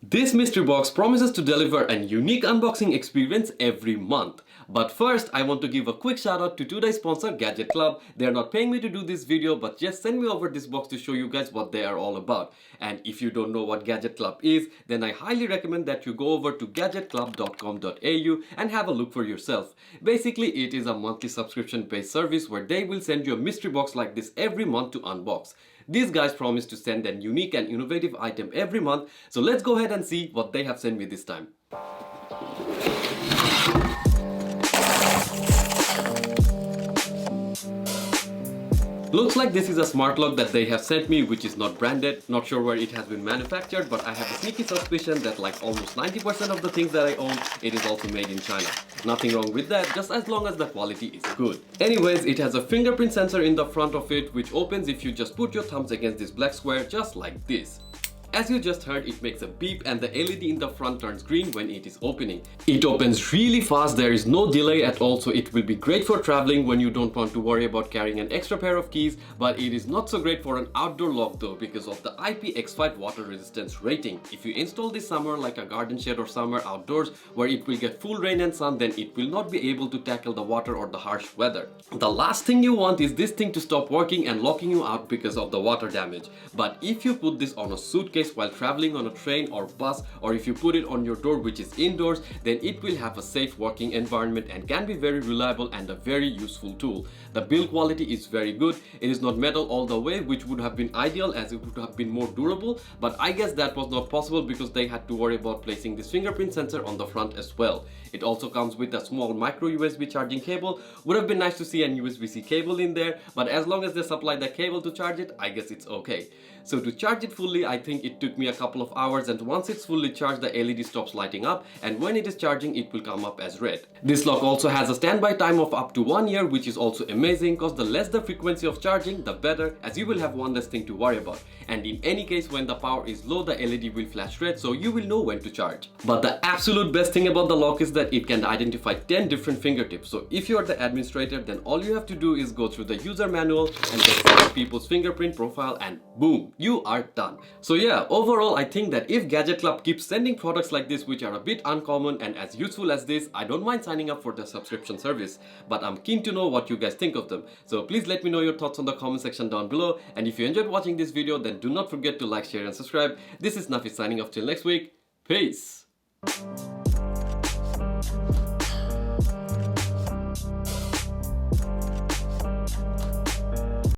This mystery box promises to deliver a unique unboxing experience every month. But first, I want to give a quick shout out to today's sponsor, Gadget Club. They are not paying me to do this video, but just send me over this box to show you guys what they are all about. And if you don't know what Gadget Club is, then I highly recommend that you go over to gadgetclub.com.au and have a look for yourself. Basically, it is a monthly subscription-based service where they will send you a mystery box like this every month to unbox. These guys promise to send a unique and innovative item every month, so let's go ahead and see what they have sent me this time. Looks like this is a smart lock that they have sent me, which is not branded. Not sure where it has been manufactured, but I have a sneaky suspicion that like almost 90% of the things that I own, it is also made in China. Nothing wrong with that, just as long as the quality is good. Anyways, it has a fingerprint sensor in the front of it, which opens if you just put your thumbs against this black square, just like this. As you just heard, it makes a beep and the LED in the front turns green when it is opening. It opens really fast, there is no delay at all, so it will be great for traveling when you don't want to worry about carrying an extra pair of keys, but it is not so great for an outdoor lock though because of the IPX5 water resistance rating. If you install this somewhere like a garden shed or somewhere outdoors where it will get full rain and sun, then it will not be able to tackle the water or the harsh weather. The last thing you want is this thing to stop working and locking you out because of the water damage. But if you put this on a suitcase while traveling on a train or bus, or if you put it on your door which is indoors, then it will have a safe working environment and can be very reliable and a very useful tool. The build quality is very good. It is not metal all the way, which would have been ideal as it would have been more durable, but I guess that was not possible because they had to worry about placing this fingerprint sensor on the front as well. It also comes with a small micro USB charging cable. Would have been nice to see a USB-C cable in there, but as long as they supply the cable to charge it, I guess it's okay. So to charge it fully, I think it took me a couple of hours, and once it's fully charged, the LED stops lighting up, and when it is charging, it will come up as red. This lock also has a standby time of up to 1 year, which is also amazing because the less the frequency of charging, the better, as you will have one less thing to worry about. And in any case, when the power is low, the LED will flash red, so you will know when to charge. But the absolute best thing about the lock is that it can identify 10 different fingertips. So if you are the administrator, then all you have to do is go through the user manual and get some people's fingerprint profile, and boom, you are done. So yeah, overall I think that if Gadget Club keeps sending products like this which are a bit uncommon and as useful as this, I don't mind signing up for the subscription service. But I'm keen to know what you guys think of them. So please let me know your thoughts on the comment section down below, and if you enjoyed watching this video, then do not forget to like, share and subscribe. This is Nafis signing off till next week. Peace!